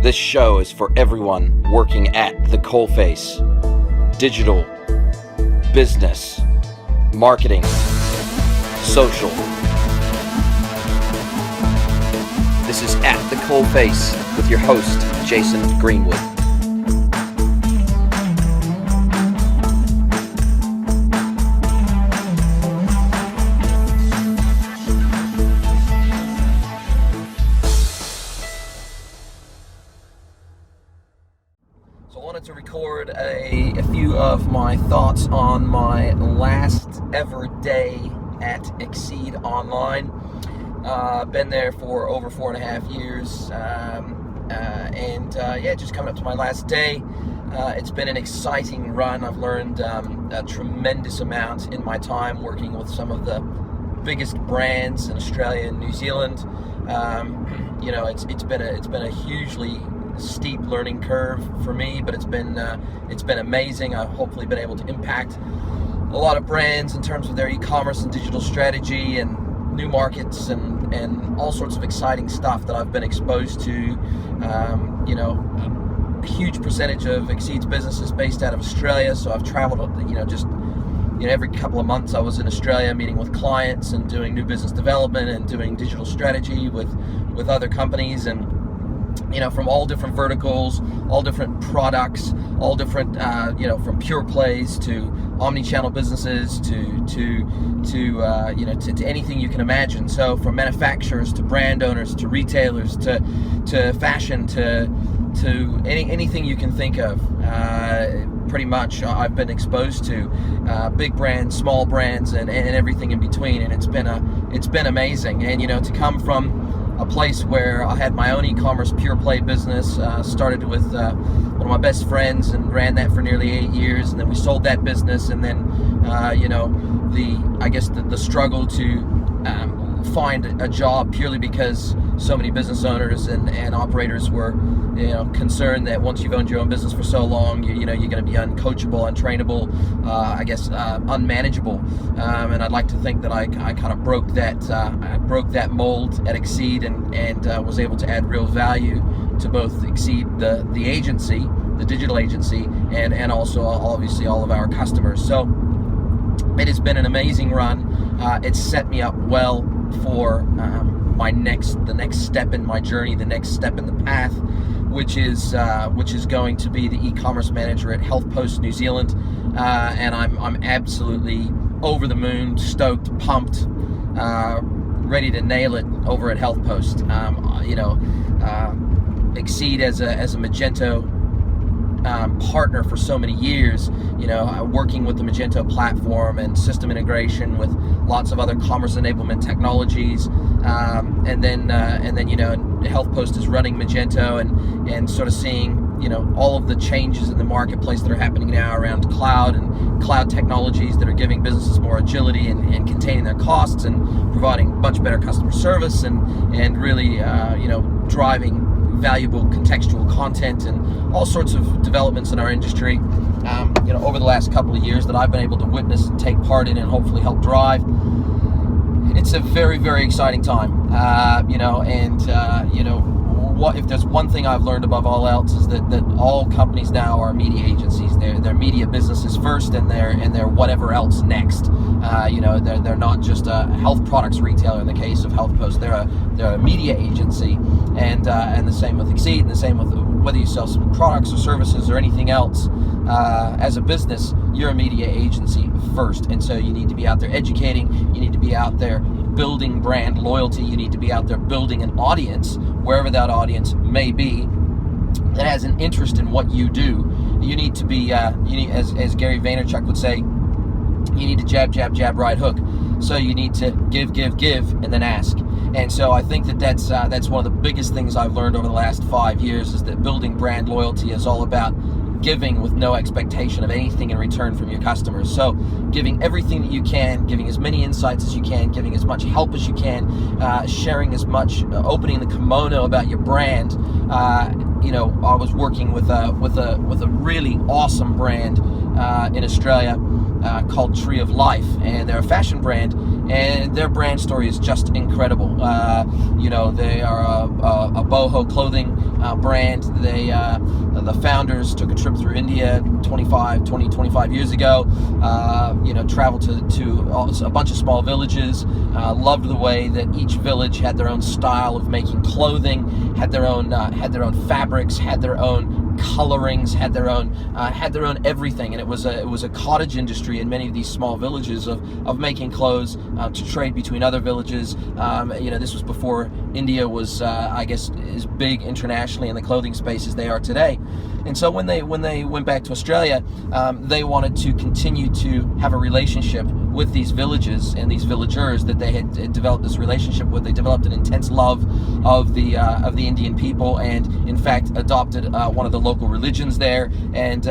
This show is for everyone working at the coalface. Digital, business, marketing, social. This is At the Coalface with your host, Jason Greenwood. So I wanted to record a few of my thoughts on my last ever day at Exceed Online. Been there for over 4.5 years, just coming up to my last day. It's been an exciting run. I've learned a tremendous amount in my time working with some of the biggest brands in Australia and New Zealand. It's been a hugely steep learning curve for me, but it's been amazing. I've hopefully been able to impact a lot of brands in terms of their e-commerce and digital strategy and new markets and all sorts of exciting stuff that I've been exposed to. A huge percentage of Exceed's business is based out of Australia, so I've traveled, every couple of months I was in Australia meeting with clients and doing new business development and doing digital strategy with other companies, and from all different verticals, all different products, all different, from pure plays to omni-channel businesses to anything you can imagine. So from manufacturers to brand owners to retailers to fashion to anything you can think of. Pretty much I've been exposed to big brands, small brands, and everything in between, and it's been amazing. And to come from a place where I had my own e-commerce pure play business, started with one of my best friends and ran that for nearly 8 years, and then we sold that business, and then the struggle to find a job purely because so many business owners and operators were concerned that once you've owned your own business for so long, you're going to be uncoachable, untrainable, unmanageable, and I'd like to think that I kind of broke that mold at Exceed and was able to add real value to both Exceed, the agency, the digital agency, and also obviously all of our customers. So it has been an amazing run. It's set me up well for the next step in my journey, the next step in the path, which is going to be the e-commerce manager at HealthPost New Zealand, and I'm absolutely over the moon, stoked, pumped, ready to nail it over at HealthPost. Exceed as a Magento partner for so many years, working with the Magento platform and system integration with lots of other commerce enablement technologies, and then HealthPost is running Magento and sort of seeing all of the changes in the marketplace that are happening now around cloud and cloud technologies that are giving businesses more agility and containing their costs and providing much better customer service and really driving valuable contextual content and all sorts of developments in our industry over the last couple of years that I've been able to witness and take part in and hopefully help drive. It's a very, very exciting time, what if there's one thing I've learned above all else is that all companies now are media agencies. They're media businesses first, and they're whatever else next. They're not just a health products retailer in the case of HealthPost. They're a media agency, and the same with Exceed, and the same with whether you sell some products or services or anything else. As a business, you're a media agency first, and so you need to be out there educating. You need to be out there building brand loyalty. You need to be out there building an audience, wherever that audience may be, that has an interest in what you do. You need to be, as Gary Vaynerchuck would say, you need to jab, jab, jab, right hook. So you need to give, and then ask. And so I think that's one of the biggest things I've learned over the last 5 years, is that building brand loyalty is all about giving with no expectation of anything in return from your customers. So giving everything that you can, giving as many insights as you can, giving as much help as you can, sharing as much, opening the kimono about your brand. I was working with a really awesome brand in Australia called Tree of Life, and they're a fashion brand, and their brand story is just incredible. They are a boho clothing brand. The founders took a trip through India 25 years ago, traveled to a bunch of small villages, loved the way that each village had their own style of making clothing, had their own fabrics, had their own colorings, had their own everything, and it was a cottage industry in many of these small villages of making clothes to trade between other villages. This was before India was, I guess, as big internationally in the clothing space as they are today. And so when they went back to Australia, they wanted to continue to have a relationship with these villages and these villagers that they had developed this relationship with. They developed an intense love of the Indian people, and in fact adopted one of the local religions there, and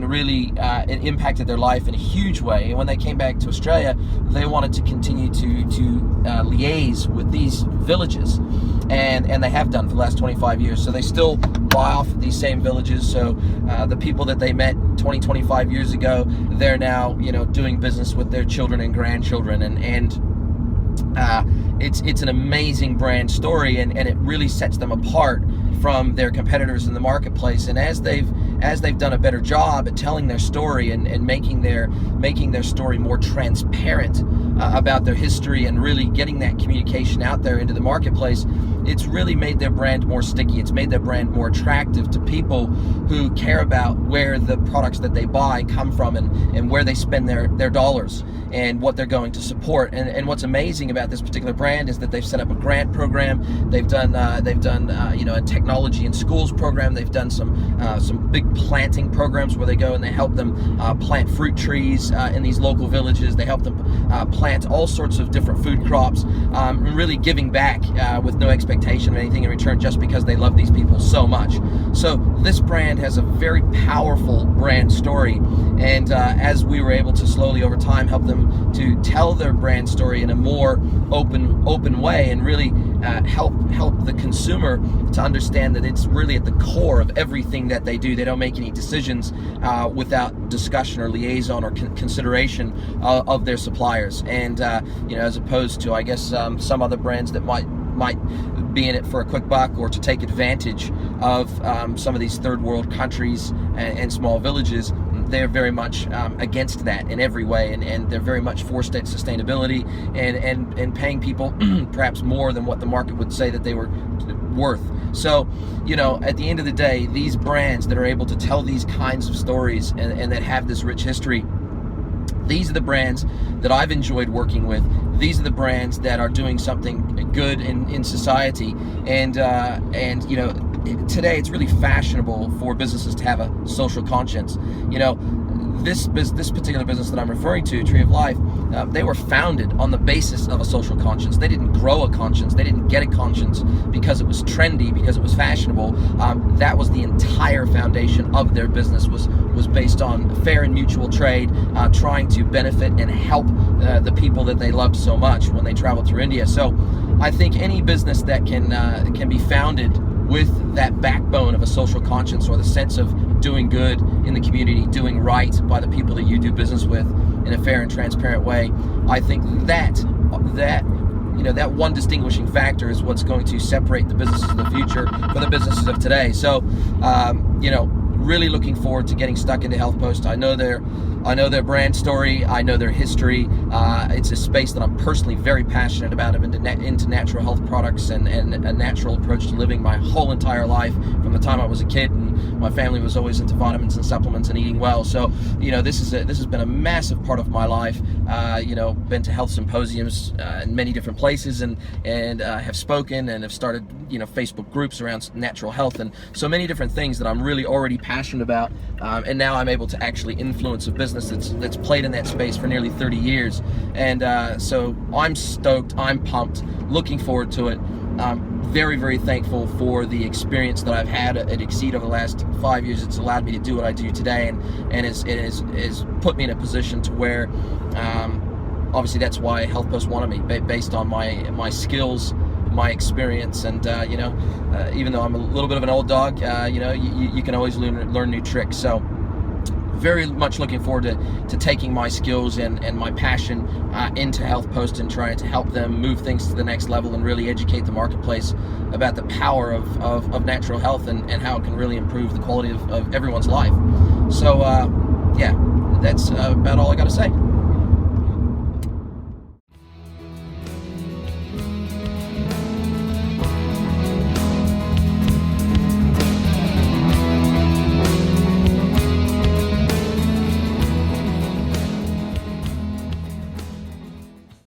really it impacted their life in a huge way. And when they came back to Australia, they wanted to continue to liaise with these villages, and they have done for the last 25 years. So they still buy off these same villages. So the people that they met 25 years ago, they're now doing business with their children and grandchildren, and it's an amazing brand story, and it really sets them apart from their competitors in the marketplace. And as they've done a better job at telling their story and making their story more transparent about their history, and really getting that communication out there into the marketplace, it's really made their brand more sticky. It's made their brand more attractive to people who care about where the products that they buy come from, and where they spend their dollars, and what they're going to support. And what's amazing about this particular brand is that they've set up a grant program. They've done a technology in schools program. They've done some big planting programs where they go and they help them plant fruit trees in these local villages. They help them plant all sorts of different food crops, really giving back with no expectation of anything in return, just because they love these people so much. So this brand has a very powerful brand story, and as we were able to slowly over time help them to tell their brand story in a more open way, and really help the consumer to understand that it's really at the core of everything that they do. They don't make any decisions without discussion or liaison or consideration of their suppliers. And as opposed to, I guess, some other brands that might be in it for a quick buck, or to take advantage of some of these third world countries and small villages. They're very much against that in every way, and they're very much for sustainability and paying people perhaps more than what the market would say that they were worth. So, at the end of the day, these brands that are able to tell these kinds of stories and that have this rich history, these are the brands that I've enjoyed working with. These are the brands that are doing something good in society. And today it's really fashionable for businesses to have a social conscience. This particular business that I'm referring to, Tree of Life, they were founded on the basis of a social conscience. They didn't grow a conscience. They didn't get a conscience because it was trendy, because it was fashionable. That was the entire foundation of their business, was based on fair and mutual trade, trying to benefit and help the people that they loved so much when they traveled through India. So I think any business that can be founded with that backbone of a social conscience, or the sense of doing good in the community, doing right by the people that you do business with in a fair and transparent way, I think that one distinguishing factor is what's going to separate the businesses of the future from the businesses of today. So, really looking forward to getting stuck into HealthPost. I know their brand story. I know their history. It's a space that I'm personally very passionate about. I'm into natural health products and a natural approach to living my whole entire life from the time I was a kid, and my family was always into vitamins and supplements and eating well. So, this has been a massive part of my life. Been to health symposiums in many different places, and have spoken and have started Facebook groups around natural health, and so many different things that I'm really already passionate about. And now I'm able to actually influence a business that's played in that space for nearly 30 years. And so I'm stoked, I'm pumped, looking forward to it. Very, very thankful for the experience that I've had at Exceed over the last 5 years. It's allowed me to do what I do today, and it has put me in a position to where obviously that's why HealthPost wanted me, based on my skills, my experience, and even though I'm a little bit of an old dog, you can always learn new tricks. So very much looking forward to taking my skills and my passion into health post and trying to help them move things to the next level and really educate the marketplace about the power of natural health and how it can really improve the quality of everyone's life. So yeah, that's about all I got to say.